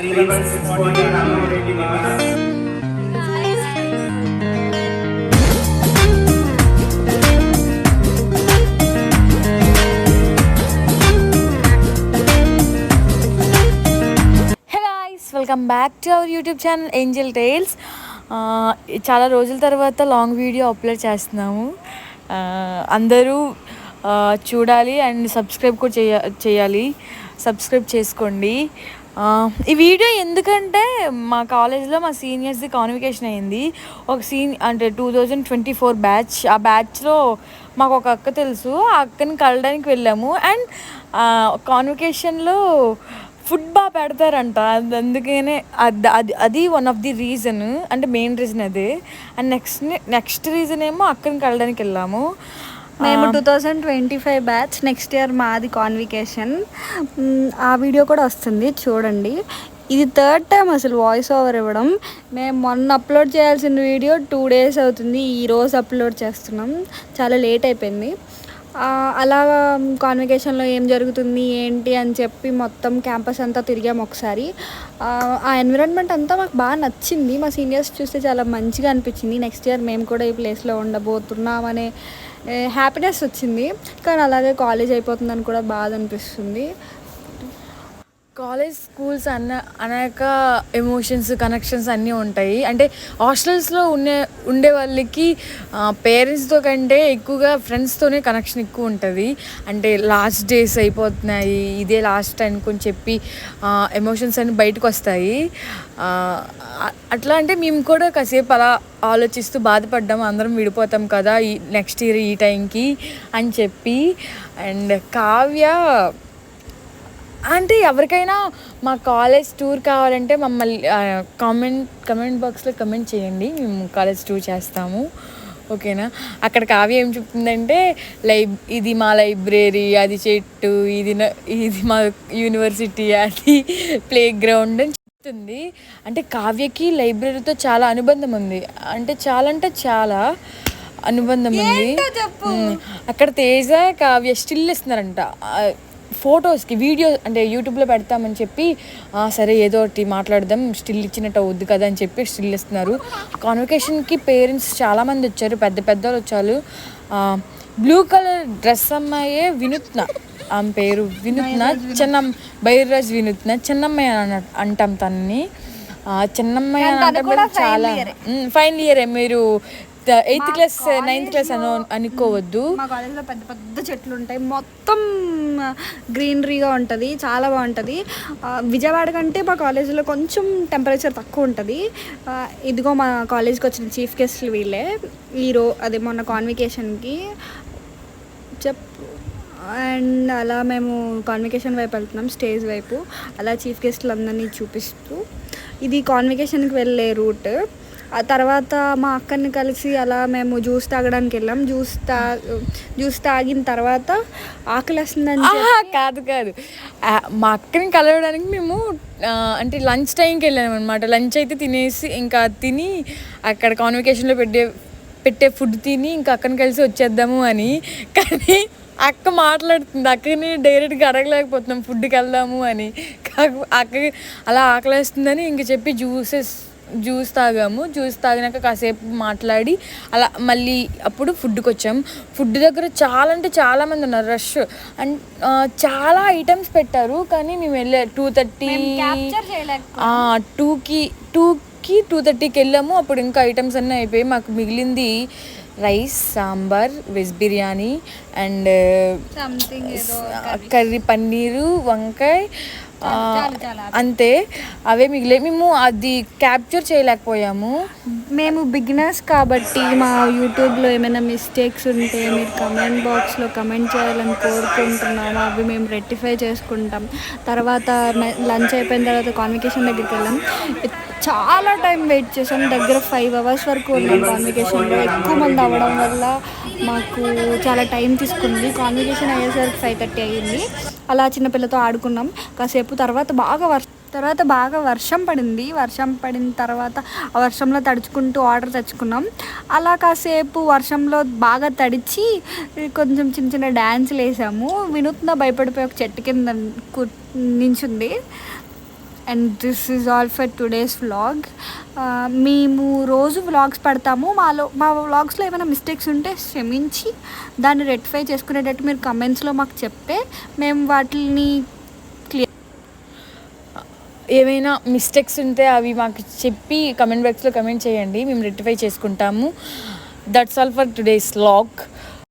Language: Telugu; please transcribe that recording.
Welcome back to our YouTube channel Angel tiles. చాలా రోజుల తర్వాత లాంగ్ వీడియో అప్లోడ్ చేస్తున్నాము. అందరూ చూడాలి అండ్ సబ్స్క్రైబ్ కూడా చేయాలి. సబ్స్క్రైబ్ చేసుకోండి. ఈ వీడియో ఎందుకంటే మా కాలేజ్లో మా సీనియర్స్ది కాన్వికేషన్ అయింది. ఒక అంటే 2024 బ్యాచ్. ఆ బ్యాచ్లో మాకు ఒక అక్క తెలుసు. ఆ అక్కని కలవడానికి వెళ్ళాము. అండ్ కాన్వికేషన్లో ఫుడ్ బాగా పెడతారంట. అందుకనే అది వన్ ఆఫ్ ది రీజన్, అంటే మెయిన్ రీజన్ అదే. అండ్ నెక్స్ట్ రీజన్ ఏమో అక్కని కలవడానికి వెళ్ళాము. మేము 2025 బ్యాచ్. నెక్స్ట్ ఇయర్ మాది కాన్వికేషన్. ఆ వీడియో కూడా వస్తుంది, చూడండి. ఇది థర్డ్ టైం అసలు వాయిస్ ఓవర్ ఇవ్వడం. మేము మొన్న అప్లోడ్ చేయాల్సిన వీడియో 2 days అవుతుంది. ఈరోజు అప్లోడ్ చేస్తున్నాం, చాలా లేట్ అయిపోయింది. అలా కాన్వికేషన్లో ఏం జరుగుతుంది ఏంటి అని చెప్పి మొత్తం క్యాంపస్ అంతా తిరిగాము ఒకసారి. ఆ ఎన్విరాన్మెంట్ అంతా మాకు బాగా నచ్చింది. మా సీనియర్స్ చూస్తే చాలా మంచిగా అనిపించింది. నెక్స్ట్ ఇయర్ మేము కూడా ఈ ప్లేస్లో ఉండబోతున్నామనే హ్యాపీనెస్ వచ్చింది. కానీ అలాగే కాలేజ్ అయిపోతుందని కూడా బాధ అనిపిస్తుంది. కాలేజ్ స్కూల్స్ అనేక ఎమోషన్స్, కనెక్షన్స్ అన్నీ ఉంటాయి. అంటే హాస్టల్స్లో ఉండే వాళ్ళకి పేరెంట్స్తో కంటే ఎక్కువగా ఫ్రెండ్స్తోనే కనెక్షన్ ఎక్కువ ఉంటుంది. అంటే లాస్ట్ డేస్ అయిపోతున్నాయి, ఇదే లాస్ట్ అనుకొని చెప్పి ఎమోషన్స్ అన్నీ బయటకు వస్తాయి. అట్లా అంటే మేము కూడా కాసేపు అలా ఆలోచిస్తూ బాధపడ్డాము. అందరం విడిపోతాం కదా ఈ నెక్స్ట్ ఇయర్ ఈ టైంకి అని చెప్పి. అండ్ కావ్య అంటే ఎవరికైనా మా కాలేజ్ టూర్ కావాలంటే మమ్మల్ని కమెంట్ బాక్స్లో కమెంట్ చేయండి, మేము కాలేజ్ టూర్ చేస్తాము, ఓకేనా. అక్కడ కావ్య ఏం చెప్తుందంటే ఇది మా లైబ్రరీ, అది చెట్టు, ఇది మా యూనివర్సిటీ, అది ప్లే గ్రౌండ్ అని చెప్తుంది. అంటే కావ్యకి లైబ్రరీతో చాలా అనుబంధం ఉంది. అంటే చాలా అనుబంధం ఉంది. అక్కడ తేజ కావ్య స్టిల్ ఇస్తున్నారంట ఫొటోస్కి. వీడియో అంటే యూట్యూబ్లో పెడతామని చెప్పి సరే ఏదో ఒకటి మాట్లాడదాం, స్టిల్ ఇచ్చినట్టు అవుద్ది కదా అని చెప్పి స్టిల్ ఇస్తున్నారు. కాన్వికేషన్కి పేరెంట్స్ చాలామంది వచ్చారు, పెద్దలు వచ్చారు. బ్లూ కలర్ డ్రెస్ అమ్మాయే వినూత్న, ఆమె పేరు వినూత్న, బైర్రాజ్ వినూత్న, చిన్నమ్మాయి అంటాం తనని. చిన్నమ్మాయి అంటే చాలా ఫైనల్ ఇయరే. మీరు 8th క్లాస్ 9th క్లాస్ అనుకోవద్దు. మా కాలేజ్లో పెద్ద చెట్లు ఉంటాయి, మొత్తం గ్రీనరీగా ఉంటుంది, చాలా బాగుంటుంది. విజయవాడ కంటే మా కాలేజీలో కొంచెం టెంపరేచర్ తక్కువ ఉంటుంది. ఇదిగో మా కాలేజ్కి వచ్చిన చీఫ్ గెస్ట్లు వీళ్ళే. అదే మొన్న కాన్వికేషన్కి అండ్ అలా మేము కాన్వికేషన్ వైపు వెళ్తున్నాం, స్టేజ్ వైపు. అలా చీఫ్ గెస్ట్లు అందరినీ చూపిస్తూ ఇది కాన్వికేషన్కి వెళ్ళే రూట్. ఆ తర్వాత మా అక్కని కలిసి అలా మేము జ్యూస్ తాగడానికి వెళ్ళాం. జ్యూస్ తాగిన తర్వాత ఆకలేస్తుందని కాదు మా అక్కని కలవడానికి మేము అంటే లంచ్ టైంకి వెళ్ళాము అనమాట. లంచ్ అయితే తినేసి ఇంకా తిని అక్కడ కాన్వికేషన్లో పెట్టే ఫుడ్ తిని ఇంకా అక్కని కలిసి వచ్చేద్దాము అని. కానీ అక్క మాట్లాడుతుంది, అక్కని డైరెక్ట్గా అడగలేకపోతున్నాం ఫుడ్కి వెళ్దాము అని. అక్కకి అలా ఆకలేస్తుందని ఇంక చెప్పి జ్యూస్ తాగాము. జ్యూస్ తాగినాక కాసేపు మాట్లాడి అలా మళ్ళీ అప్పుడు ఫుడ్కి వచ్చాము. ఫుడ్ దగ్గర చాలా మంది ఉన్నారు, రష్. అండ్ చాలా ఐటమ్స్ పెట్టారు. కానీ మేము వెళ్ళే 2:30కి వెళ్ళాము. అప్పుడు ఇంకా ఐటమ్స్ అన్నీ అయిపోయి మాకు మిగిలింది rice, sambar, veg biryani and curry, paneer, వంకాయ, అంతే. అవే మిగిలే. మేము అది క్యాప్చర్ చేయలేకపోయాము. మేము బిగినర్స్ కాబట్టి మా యూట్యూబ్లో ఏమైనా మిస్టేక్స్ ఉంటే మీరు కమెంట్ బాక్స్లో కమెంట్ చేయాలని కోరుకుంటున్నాము. అవి మేము రెక్టిఫై చేసుకుంటాం. తర్వాత లంచ్ అయిపోయిన తర్వాత కాన్వికేషన్ దగ్గరికి వెళ్ళాం. చాలా టైం వెయిట్ చేసాం, దగ్గర 5 hours వరకు ఉన్నాం కాన్వికేషన్లో. ఎక్కువ మంది అవ్వడం వల్ల మాకు చాలా టైం తీసుకుంది. కాన్వికేషన్ అయ్యేసరికి 5:30 అయ్యింది. అలా చిన్నపిల్లతో ఆడుకున్నాం కాసేపు. తర్వాత బాగా వర్షం పడింది. వర్షం పడిన తర్వాత ఆ వర్షంలో తడుచుకుంటూ ఆర్డర్ తెచ్చుకున్నాం. అలా కాసేపు వర్షంలో బాగా తడిచి కొంచెం చిన్న డ్యాన్సులు వేసాము. వినూత్న భయపడిపోయి ఒక చెట్టు కింద నించుంది. And this is all for today's vlog. మేము రోజు వ్లాగ్స్ పెడతాము. మా వ్లాగ్స్లో ఏమైనా మిస్టేక్స్ ఉంటే క్షమించి దాన్ని రెక్టిఫై చేసుకునేటట్టు మీరు కమెంట్స్లో మాకు చెప్తే మేము వాటిని ఏమైనా మిస్టేక్స్ ఉంటే అవి మాకు చెప్పి కమెంట్ బాక్స్లో కమెంట్ చేయండి, మేము రెక్టిఫై చేసుకుంటాము. That's all for today's vlog.